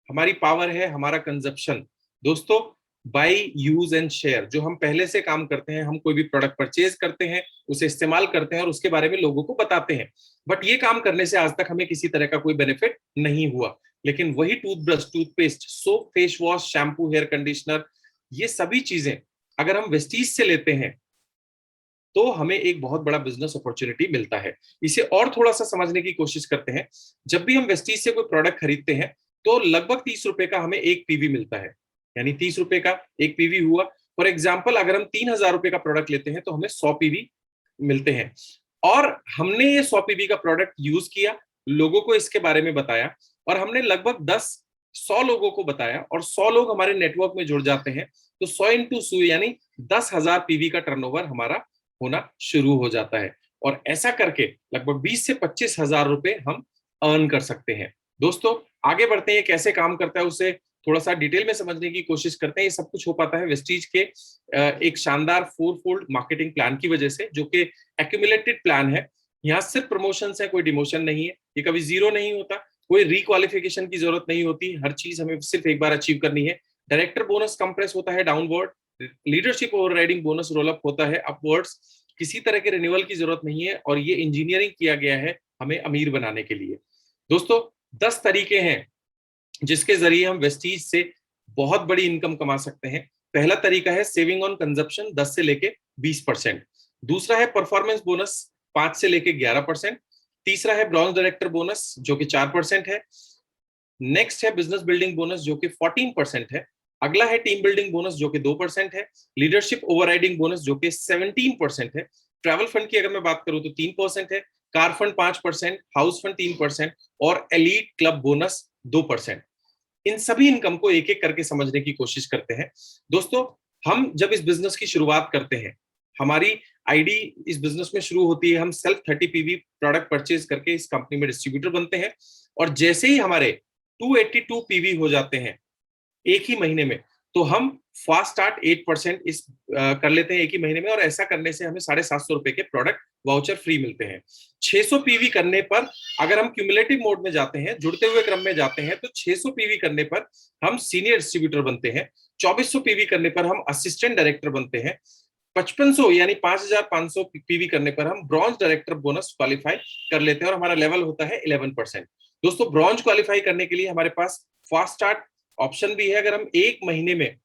हमारी पावर है हमारा कंजप्शन। दोस्तों बाय यूज एंड शेयर, जो हम पहले से काम करते हैं, हम कोई भी प्रोडक्ट परचेज करते हैं, उसे इस्तेमाल करते हैं और उसके बारे में लोगों को बताते हैं। बट ये काम करने से आज तक हमें किसी तरह का कोई बेनिफिट नहीं हुआ। लेकिन वही toothbrush, toothpaste, soap, face wash, shampoo, hair conditioner, ये सभी चीजें अगर हम वेस्टीज से लेते हैं तो हमें एक बहुत बड़ा बिजनेस अपॉर्चुनिटी मिलता है। इसे और थोड़ा सा समझने की कोशिश करते हैं। जब भी हम वेस्टीज से कोई प्रोडक्ट खरीदते हैं तो लगभग 30 रुपए का हमें एक पीवी मिलता है, यानी 30 रुपए का एक पीवी हुआ। फॉर एग्जाम्पल अगर हम 3000 रुपए का प्रोडक्ट लेते हैं तो हमें 100 पीवी मिलते हैं। और हमने ये 100 पीवी का प्रोडक्ट यूज किया, लोगों को इसके बारे में बताया और हमने लगभग 100 लोगों को बताया और 100 लोग हमारे नेटवर्क में जुड़ जाते हैं तो 100 into 100 यानी 10,000 पीवी का टर्नओवर हमारा होना शुरू हो जाता है। और ऐसा करके लगभग 20 से 25,000 रुपए हम अर्न कर सकते हैं। दोस्तों आगे बढ़ते हैं, कैसे काम करता है उसे थोड़ा सा डिटेल में समझने की कोशिश करते हैं। ये सब कुछ हो पाता है वेस्टीज के एक शानदार 4-fold मार्केटिंग प्लान की वजह से, जो कि एक्यूमुलेटेड प्लान है। यहाँ सिर्फ प्रमोशन है, कोई डिमोशन नहीं है, ये कभी जीरो नहीं होता, कोई रिक्वालिफिकेशन की जरूरत नहीं होती, हर चीज हमें सिर्फ एक बार अचीव करनी है। डायरेक्टर बोनस कंप्रेस होता है downward, leadership overriding bonus roll up होता है अपवर्ड्स, किसी तरह के रिन्यूअल की जरूरत नहीं है और ये इंजीनियरिंग किया गया है हमें अमीर बनाने के लिए। दोस्तों 10 तरीके हैं जिसके जरिए हम वेस्टीज से बहुत बड़ी इनकम कमा सकते हैं। पहला तरीका है सेविंग ऑन कंजप्शन 10 से लेके 20%। दूसरा है परफॉर्मेंस बोनस 5 से लेके 11%। तीसरा है ब्रॉन्ज डायरेक्टर बोनस जो कि 4% है। नेक्स्ट है बिजनेस बिल्डिंग बोनस जो कि 14% है। अगला है टीम बिल्डिंग बोनस जो कि 2% है। लीडरशिप ओवरराइडिंग बोनस जो कि 17% है। ट्रैवल फंड की अगर मैं बात करूं तो 3% है। कार फंड 5%, हाउस फंड 3% और एलीट क्लब बोनस 2%। इन सभी इनकम को एक एक करके समझने की कोशिश करते हैं। दोस्तों, हम जब इस बिजनेस की शुरुआत करते हैं, हमारी आईडी इस बिजनेस में शुरू होती है, हम सेल्फ 30 पीवी प्रोडक्ट परचेज करके इस कंपनी में डिस्ट्रीब्यूटर बनते हैं। और जैसे ही हमारे 282 पीवी हो जाते हैं एक ही महीने में, तो हम फास्ट स्टार्ट 8% इस कर लेते हैं एक ही महीने में। और ऐसा करने से हमें 750 रुपए के प्रोडक्ट वाउचर फ्री मिलते हैं। 600 पीवी करने पर अगर हम क्यूमुलेटिव मोड में जाते हैं, जुड़ते हुए क्रम में जाते हैं, तो 600 पीवी करने पर हम सीनियर डिस्ट्रीब्यूटर बनते हैं। 2400 पीवी करने पर हम असिस्टेंट डायरेक्टर बनते हैं। 5500 यानी 5500 पीवी करने पर हम ब्रॉन्ज डायरेक्टर बोनस क्वालिफाई कर लेते हैं और हमारा लेवल होता है 11%। दोस्तों, ब्रॉन्ज क्वालिफाई करने के लिए हमारे पास फास्ट स्टार्ट ऑप्शन भी है। अगर हम एक महीने में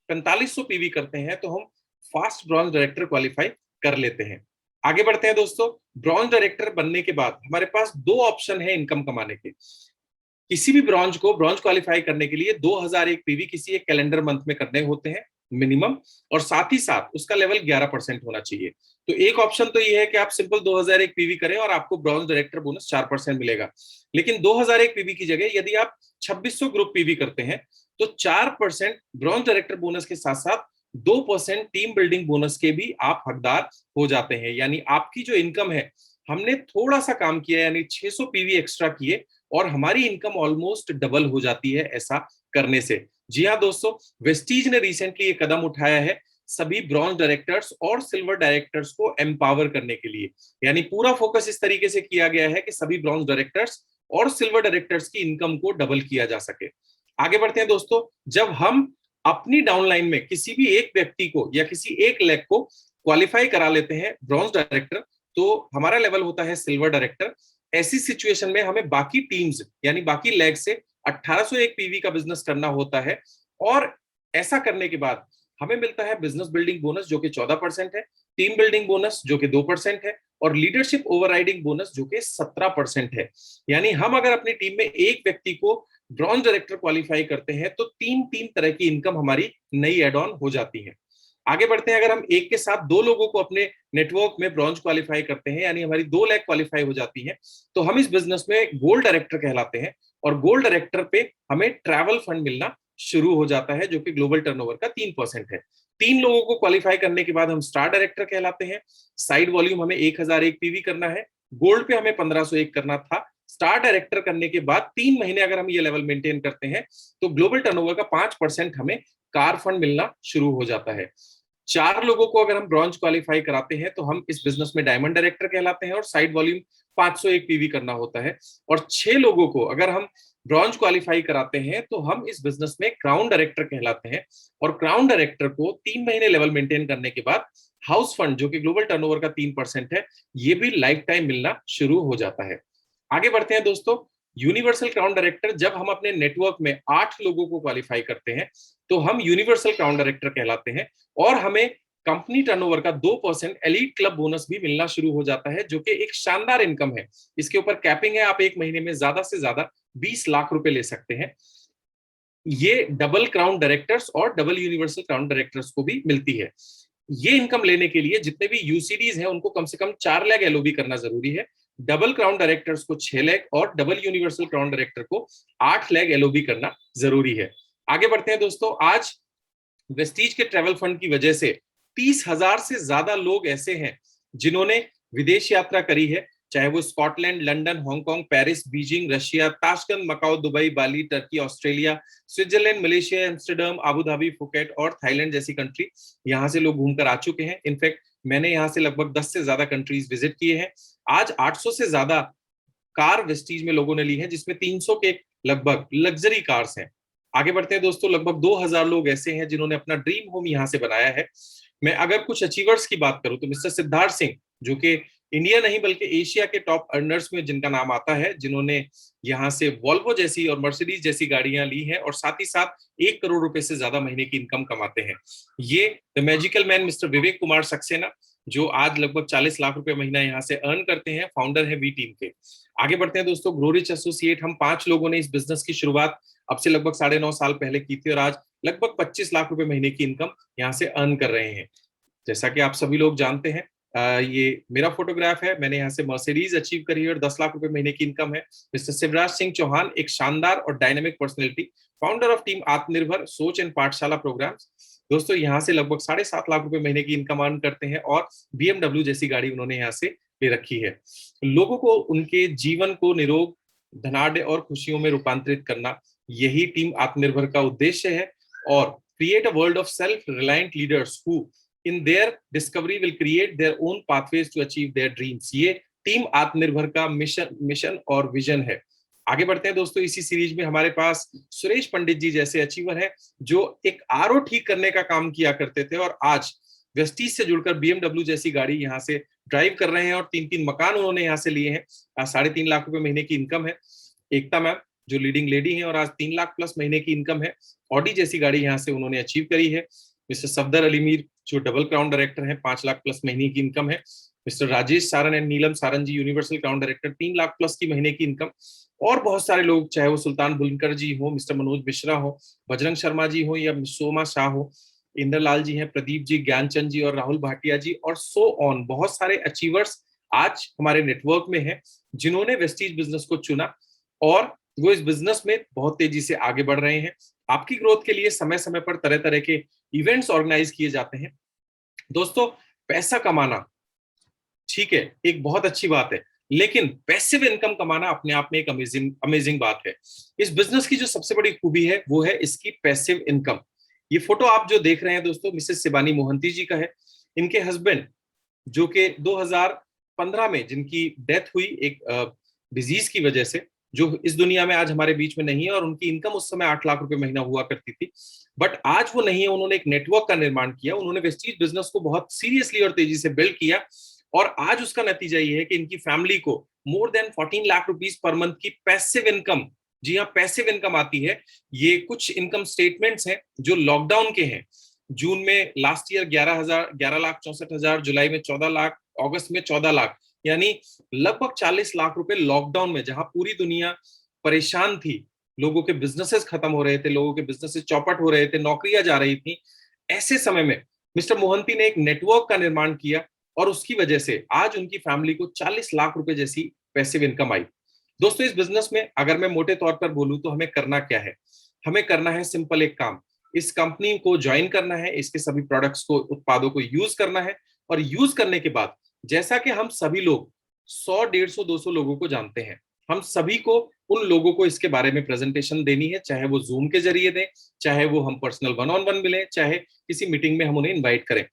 4500 पीवी करते हैं तो हम फास्ट ब्रॉन्ज डायरेक्टर क्वालिफाई कर लेते हैं। आगे बढ़ते हैं दोस्तों। ब्रॉन्ज डायरेक्टर बनने के बाद हमारे पास 2 ऑप्शन है इनकम कमाने के। किसी भी ब्रॉन्ज को ब्रॉन्ज क्वालिफाई करने के लिए 2001 पीवी किसी एक कैलेंडर मंथ में करने होते हैं मिनिमम, और साथ ही साथ उसका लेवल 11% होना चाहिए। तो एक ऑप्शन तो ये है कि आप सिंपल 2001 पीवी करें और आपको ब्रॉन्ज डायरेक्टर बोनस 4% मिलेगा। लेकिन 2001 पीवी की जगह यदि आप 2600 ग्रुप पीवी करते हैं तो 4% ब्रॉन्ज डायरेक्टर बोनस के साथ साथ 2% टीम बिल्डिंग बोनस के भी आप हकदार हो जाते हैं। यानी आपकी जो इनकम है, हमने थोड़ा सा काम किया यानी 600 पीवी एक्स्ट्रा किए और हमारी इनकम ऑलमोस्ट डबल हो जाती है ऐसा करने से। जी हाँ दोस्तों, वेस्टीज ने रिसेंटली ये कदम उठाया है सभी ब्रॉन्ज डायरेक्टर्स और सिल्वर डायरेक्टर्स को एम्पावर करने के लिए। यानी पूरा फोकस इस तरीके से किया गया है कि सभी ब्रॉन्ज डायरेक्टर्स और सिल्वर डायरेक्टर्स की इनकम को डबल किया जा सके। आगे बढ़ते हैं दोस्तों। जब हम अपनी डाउनलाइन में किसी भी एक व्यक्ति को या किसी एक लेग को क्वालिफाई करा लेते हैं ब्रॉन्ज डायरेक्टर, तो हमारा लेवल होता है सिल्वर डायरेक्टर। ऐसी सिचुएशन में हमें बाकी टीम्स यानी बाकी लेग से 1801 पीवी का बिजनेस करना होता है। और ऐसा करने के बाद हमें मिलता है बिजनेस बिल्डिंग बोनस जो कि 14% है, टीम बिल्डिंग बोनस जो कि 2% है और लीडरशिप ओवरराइडिंग बोनस जो कि 17% है। यानी हम अगर अपनी टीम में एक व्यक्ति को ब्रॉन्ज डायरेक्टर क्वालिफाई करते हैं तो 3 तरह की इनकम हमारी नई एड ऑन हो जाती है। आगे बढ़ते हैं। अगर हम एक के साथ 2 लोगों को अपने नेटवर्क में ब्रॉन्ज क्वालिफाई करते हैं यानी हमारी 2 लाख क्वालिफाई हो जाती है, तो हम इस बिजनेस में गोल्ड डायरेक्टर कहलाते हैं। और गोल्ड डायरेक्टर पे हमें ट्रैवल फंड मिलना शुरू हो जाता है जो कि ग्लोबल टर्नओवर का 3% है। 3 लोगों को क्वालिफाई करने के बाद हम स्टार डायरेक्टर कहलाते हैं। साइड वॉल्यूम हमें 1001 पीवी करना है। गोल्ड पे हमें 1501 करना था। स्टार डायरेक्टर करने के बाद 3 महीने अगर हम ये लेवल मेंटेन करते हैं तो ग्लोबल टर्नओवर का 5% हमें कार फंड मिलना शुरू हो जाता है। 4 लोगों को अगर हम ब्रॉन्ज क्वालिफाई कराते हैं तो हम इस बिजनेस में डायमंड डायरेक्टर कहलाते हैं और साइड वॉल्यूम 501 पीवी करना होता है। और 6 लोगों को अगर हम ब्रॉन्ज क्वालिफाई कराते हैं तो हम इस बिजनेस में क्राउन डायरेक्टर कहलाते हैं। और क्राउन डायरेक्टर को 3 महीने लेवल मेंटेन करने के बाद हाउस फंड जो कि ग्लोबल टर्नओवर का 3% है, ये भी लाइफ टाइम मिलना शुरू हो जाता है। आगे बढ़ते हैं दोस्तों। यूनिवर्सल क्राउन डायरेक्टर जब हम अपने नेटवर्क में 8 लोगों को क्वालिफाई करते हैं तो हम यूनिवर्सल क्राउन डायरेक्टर कहलाते हैं और हमें कंपनी टर्नओवर का 2% एलीट क्लब बोनस भी मिलना शुरू हो जाता है जो कि एक शानदार इनकम है। इसके ऊपर कैपिंग है, आप एक महीने में ज्यादा से ज्यादा 20 लाख रुपए ले सकते हैं। ये डबल क्राउन डायरेक्टर्स और डबल यूनिवर्सल क्राउन डायरेक्टर्स को भी मिलती है। ये इनकम लेने के लिए जितने भी यूसीडीज हैं उनको कम से कम 4 लाख एलओबी करना जरूरी है। डबल क्राउन डायरेक्टर्स को 6 लाख और डबल यूनिवर्सल क्राउन डायरेक्टर को 8 लाख एलओबी करना जरूरी है। आगे बढ़ते हैं दोस्तों। आज वेस्टीज के ट्रैवल फंड की वजह से 30,000 से ज्यादा लोग ऐसे हैं जिन्होंने विदेश यात्रा करी है, चाहे वो Scotland, London, Hong Kong, Paris, Beijing, Russia, Tashkent, Macau, Dubai, Bali, Turkey, Australia, Switzerland, Malaysia, Amsterdam, Abu Dhabi, Phuket और थाईलैंड जैसी कंट्री यहाँ से लोग घूमकर आ चुके हैं। इनफैक्ट मैंने यहाँ से लगभग 10 से ज्यादा कंट्रीज विजिट किए हैं। आज 800 से ज्यादा कार वेस्टीज में लोगों ने ली है जिसमें 300 के लगभग लग्जरी कार्स हैं। आगे बढ़ते हैं दोस्तों। लगभग 2000 लोग ऐसे हैं जिन्होंने अपना ड्रीम होम यहाँ से बनाया है। मैं अगर कुछ अचीवर्स की बात करूं तो मिस्टर सिद्धार्थ सिंह जो कि इंडिया नहीं बल्कि एशिया के टॉप अर्नर्स में जिनका नाम आता है, जिन्होंने यहाँ से वॉल्वो जैसी और मर्सिडीज जैसी गाड़ियां ली हैं और साथ ही साथ 1 करोड़ रुपए से ज्यादा महीने की इनकम कमाते हैं। ये the magical man mister Vivek Kumar Saxena जो आज लगभग 40 लाख रुपए महीना यहाँ से अर्न करते हैं, फाउंडर है वी टीम के। आगे बढ़ते हैं दोस्तों, ग्रो रिच एसोसिएट, हम 5 लोगों ने इस बिजनेस की शुरुआत अब से लगभग 9.5 साल पहले की थी और आज लगभग 25 लाख रुपए महीने की इनकम यहाँ से अर्न कर रहे हैं। जैसा कि आप सभी लोग जानते हैं, ये मेरा फोटोग्राफ है, मैंने यहाँ से मर्सिडीज अचीव करी है और 10 लाख रुपए महीने की इनकम है। मिस्टर शिवराज सिंह चौहान, एक शानदार और dynamic personality, founder of team आत्मनिर्भर सोच एंड पाठशाला प्रोग्राम्स, दोस्तों यहाँ से लगभग 7.5 लाख रुपए महीने की इनकम अर्न करते हैं और BMW जैसी गाड़ी उन्होंने यहाँ से ले रखी है। लोगों को उनके जीवन को निरोग, धनाढ़ और खुशियों में रूपांतरित करना, यही टीम आत्मनिर्भर का उद्देश्य है। और create a world of self reliant leaders who in their discovery will create their own pathways to achieve their dreams। ये टीम आत्मनिर्भर का मिशन और विजन है। आगे बढ़ते हैं दोस्तों, इसी सीरीज में हमारे पास सुरेश पंडित जी जैसे अचीवर हैं जो एक आरओ ठीक करने का काम किया करते थे और आज वेस्टीज से जुड़कर BMW जैसी गाड़ी यहाँ से ड्राइव कर रहे हैं और 3 मकान उन्होंने यहाँ से लिए हैं। 3.5 लाख रुपए महीने की इनकम है। एकता मैम जो लीडिंग लेडी है और आज 3 लाख प्लस महीने की इनकम है। ऑडी जैसी गाड़ी यहाँ से उन्होंने अचीव करी है। मिस्टर सफदर अली मीर जो डबल क्राउन डायरेक्टर हैं, 5 लाख प्लस महीने की इनकम है। Mister Rajesh Saran and Neelam Saran ji universal crown director, 3 lakh plus की महीने की इनकम। और बहुत सारे लोग, चाहे वो सुल्तान बुलकर जी हो, मिस्टर मनोज मिश्रा हो, बजरंग शर्मा जी हो या सोमा शाह हो, इंद्रलाल जी हैं, प्रदीप जी, ज्ञानचंद जी और राहुल भाटिया जी और सो ऑन, बहुत सारे अचीवर्स आज हमारे नेटवर्क में हैं जिन्होंने वेस्टीज बिजनेस को चुना और वो इस बिजनेस में बहुत तेजी से आगे बढ़ रहे हैं। आपकी ग्रोथ के लिए समय समय पर तरह तरह के इवेंट्स ऑर्गेनाइज किए जाते हैं। दोस्तों, पैसा कमाना ठीक है, एक बहुत अच्छी बात है, लेकिन पैसिव इनकम कमाना अपने आप में एक अमेजिंग बात है। इस बिजनेस की जो सबसे बड़ी खूबी है वो है इसकी पैसिव इनकम। ये फोटो आप जो देख रहे हैं दोस्तों, मिसेस शिबानी मोहंती जी का है। इनके हस्बैंड जो कि 2015 में जिनकी डेथ हुई एक डिजीज की वजह से, जो इस दुनिया में आज हमारे बीच में नहीं है, और उनकी इनकम उस समय 8 लाख रुपए महीना हुआ करती थी, बट आज वो नहीं है। उन्होंने एक नेटवर्क का निर्माण किया, उन्होंने वेस्टीज बिजनेस को बहुत सीरियसली और तेजी से बिल्ड किया और आज उसका नतीजा ये है कि इनकी फैमिली को more than 14 lakh rupees per month की पैसिव इनकम, जी हाँ पैसिव इनकम आती है। ये कुछ इनकम स्टेटमेंट्स हैं जो लॉकडाउन के हैं। जून में लास्ट ईयर 11,64,000, जुलाई में 14 लाख, अगस्त में 14 लाख, यानी लगभग 40 लाख रुपए लॉकडाउन में, जहां पूरी दुनिया परेशान थी, लोगों के बिजनेसेस खत्म हो रहे थे, लोगों के बिजनेसेस चौपट हो रहे थे, नौकरियां जा रही थी, ऐसे समय में मिस्टर मोहंती ने एक नेटवर्क का निर्माण किया और उसकी वजह से आज उनकी फैमिली को 40 लाख रुपए जैसी पैसिव इनकम आई। दोस्तों, इस बिजनेस में अगर मैं मोटे तौर पर बोलूं तो हमें करना क्या है? हमें करना है सिंपल एक काम, इस कंपनी को ज्वाइन करना है, इसके सभी प्रोडक्ट्स को, उत्पादों को यूज करना है और यूज करने के बाद, जैसा कि हम सभी लोग 100, 150, 200 लोगों को जानते हैं, हम सभी को उन लोगों को इसके बारे में प्रेजेंटेशन देनी है, चाहे वो जूम के जरिए दें, चाहे वो हम पर्सनल 1-on-1 मिले, चाहे किसी मीटिंग में हम उन्हें इन्वाइट करें।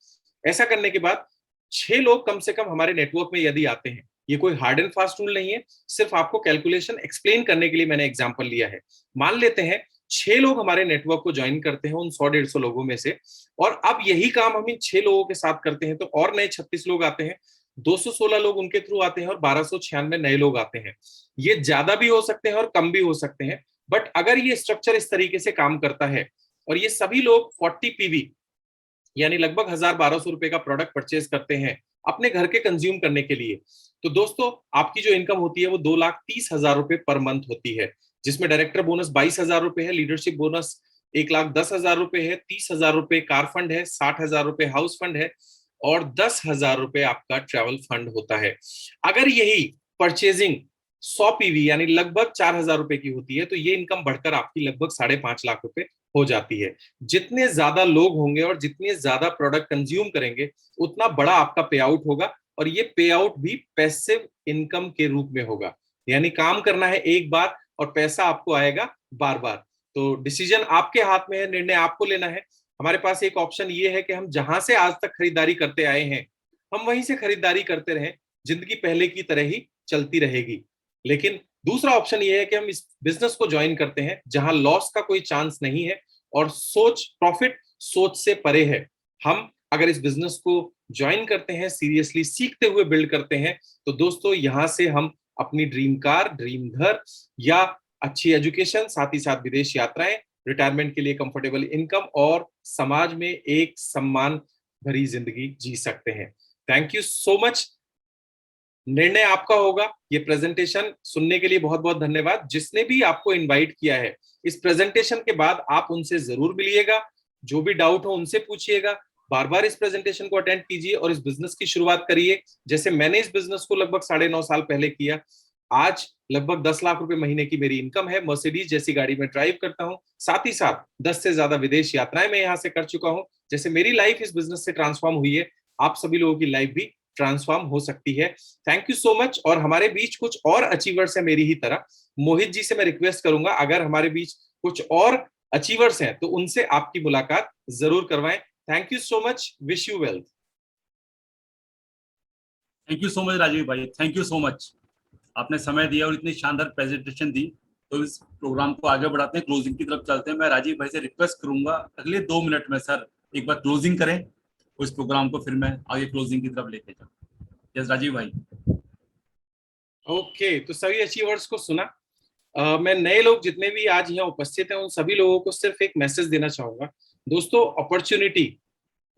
ऐसा करने के बाद 6 लोग कम से कम हमारे नेटवर्क में यदि आते हैं, ये कोई हार्ड एंड फास्ट रूल नहीं है, सिर्फ आपको कैलकुलेशन एक्सप्लेन करने के लिए मैंने एग्जांपल लिया है। मान लेते हैं 6 लोग हमारे नेटवर्क को ज्वाइन करते हैं उन 100-150 लोगों में से, और अब यही काम हम इन 6 लोगों के साथ करते हैं तो और नए 36 लोग आते हैं, 216 लोग उनके थ्रू आते हैं और 1296 नए लोग आते हैं। ये ज्यादा भी हो सकते हैं और कम भी हो सकते हैं, बट अगर ये स्ट्रक्चर इस तरीके से काम करता है और ये सभी लोग 40 पीवी यानी लगभग 1,000-1,200 रुपए का प्रोडक्ट परचेज करते हैं अपने घर के कंज्यूम करने के लिए, तो दोस्तों आपकी जो इनकम होती है वो 2,30,000 रुपए पर मंथ होती है, जिसमें डायरेक्टर बोनस 22,000 रुपए है, लीडरशिप बोनस 1,10,000 रुपए है, 30,000 रुपए कार फंड है, 60,000 रुपए हाउस फंड है और 10,000 रुपए आपका ट्रैवल फंड होता है। अगर यही परचेजिंग 100 पीवी यानी लगभग 4,000 रुपए की होती है तो ये इनकम बढ़कर आपकी लगभग 5.5 लाख रुपए हो जाती है। जितने ज्यादा लोग होंगे और जितने ज्यादा प्रोडक्ट कंज्यूम करेंगे उतना बड़ा आपका पे आउट होगा, और ये पे आउट भी पैसिव इनकम के रूप में होगा, यानी काम करना है एक बार और पैसा आपको आएगा बार बार। तो डिसीजन आपके हाथ में है, निर्णय आपको लेना है। हमारे पास एक ऑप्शन ये है कि हम जहां से आज तक खरीदारी करते आए हैं हम वहीं से खरीदारी करते रहें, जिंदगी पहले की तरह ही चलती रहेगी। लेकिन दूसरा ऑप्शन ये है कि हम इस बिजनेस को ज्वाइन करते हैं जहां लॉस का कोई चांस नहीं है और प्रॉफिट सोच से परे है। हम अगर इस बिजनेस को ज्वाइन करते हैं, सीरियसली सीखते हुए बिल्ड करते हैं, तो दोस्तों यहां से हम अपनी ड्रीम कार, ड्रीम घर या अच्छी एजुकेशन, साथ ही साथ विदेश यात्राएं, रिटायरमेंट के लिए कंफर्टेबल इनकम और समाज में एक सम्मान भरी जिंदगी जी सकते हैं। Thank you so much. निर्णय आपका होगा। ये प्रेजेंटेशन सुनने के लिए बहुत बहुत धन्यवाद। जिसने भी आपको इनवाइट किया है, इस प्रेजेंटेशन के बाद आप उनसे जरूर मिलिएगा, जो भी डाउट हो उनसे पूछिएगा, बार बार इस प्रेजेंटेशन को अटेंड कीजिए और इस बिजनेस की शुरुआत करिए। जैसे मैंने इस बिजनेस को लगभग 9.5 साल पहले किया, आज लगभग 10 लाख रुपए महीने की मेरी इनकम है। मर्सिडीज जैसी गाड़ी में ड्राइव करता हूं, साथ ही साथ 10 से ज्यादा विदेश यात्राएं मैं यहां से कर चुका हूं। जैसे मेरी लाइफ इस बिजनेस से ट्रांसफॉर्म हुई है, आप सभी लोगों की लाइफ भी ट्रांसफॉर्म हो सकती है। Thank you so much. और हमारे बीच कुछ और अचीवर्स हैं मेरी ही तरह, मोहित जी से मैं रिक्वेस्ट करूंगा, अगर हमारे बीच कुछ और अचीवर्स हैं तो उनसे आपकी मुलाकात जरूर करवाएं। Thank you so much, wish you wealth. Thank you so much Rajiv भाई, थैंक यू सो मच। आपने समय दिया और इतनी शानदार प्रेजेंटेशन दी। तो इस प्रोग्राम को आगे बढ़ाते हैं, क्लोजिंग की तरफ चलते हैं। मैं राजीव भाई से रिक्वेस्ट करूंगा अगले 2 मिनट में सर एक बार क्लोजिंग करें, तो इस प्रोग्राम को फिर मैं आगे क्लोजिंग की तरफ लेके जाऊँ। यस राजीव भाई। ओके, तो सभी अचीवर्स को सुना। मैं नए लोग जितने भी आज यहाँ उपस्थित हैं उन सभी लोगों को सिर्फ एक मैसेज देना चाहूंगा। दोस्तों, अपॉर्चुनिटी,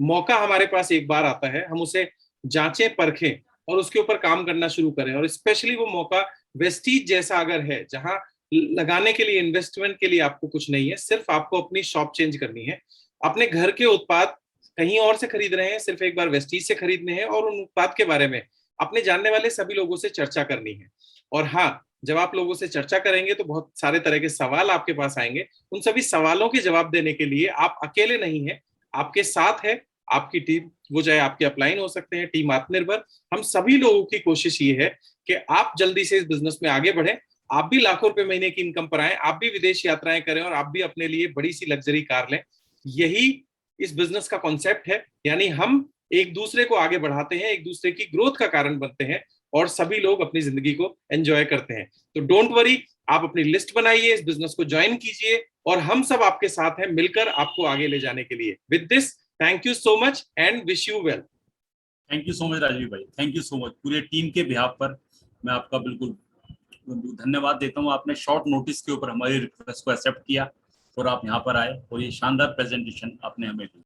मौका हमारे पास एक बार आता है, हम उसे जांचें परखें और उसके ऊपर काम करना शुरू करें। और स्पेशली वो मौका वेस्टीज जैसा अगर है, जहां लगाने के लिए, इन्वेस्टमेंट के लिए आपको कुछ नहीं है, सिर्फ आपको अपनी शॉप चेंज करनी है, अपने घर के उत्पाद कहीं और से खरीद रहे हैं, सिर्फ एक बार वेस्टीज से खरीदने हैं और उन उत्पाद के बारे में अपने जानने वाले सभी लोगों से चर्चा करनी है। और हाँ, जब आप लोगों से चर्चा करेंगे तो बहुत सारे तरह के सवाल आपके पास आएंगे। उन सभी सवालों के जवाब देने के लिए आप अकेले नहीं हैं, आपके साथ है आपकी टीम। वो चाहे आपके अपलाइन हो सकते हैं, टीम आत्मनिर्भर। हम सभी लोगों की कोशिश ये है कि आप जल्दी से इस बिजनेस में आगे बढ़ें, आप भी लाखों रुपए महीने की इनकम पर आए, आप भी विदेश यात्राएं करें और आप भी अपने लिए बड़ी सी लग्जरी कार लें। यही इस बिजनेस का कॉन्सेप्ट है। यानी हम एक दूसरे को आगे बढ़ाते हैं, एक दूसरे की ग्रोथ का कारण बनते हैं और सभी लोग अपनी जिंदगी को एंजॉय करते हैं। तो डोंट वरी, आप अपनी लिस्ट बनाइए, इस बिजनेस को ज्वाइन कीजिए और हम सब आपके साथ हैं मिलकर आपको आगे ले जाने के लिए। With this, thank you so much and wish you well. Thank you so much Rajiv भाई, थैंक यू सो मच। पूरे टीम के बिहाफ पर मैं आपका बिल्कुल धन्यवाद देता हूँ। आपने शॉर्ट नोटिस के ऊपर हमारी रिक्वेस्ट को एक्सेप्ट किया और आप यहाँ पर आए और ये शानदार प्रेजेंटेशन आपने हमें दी।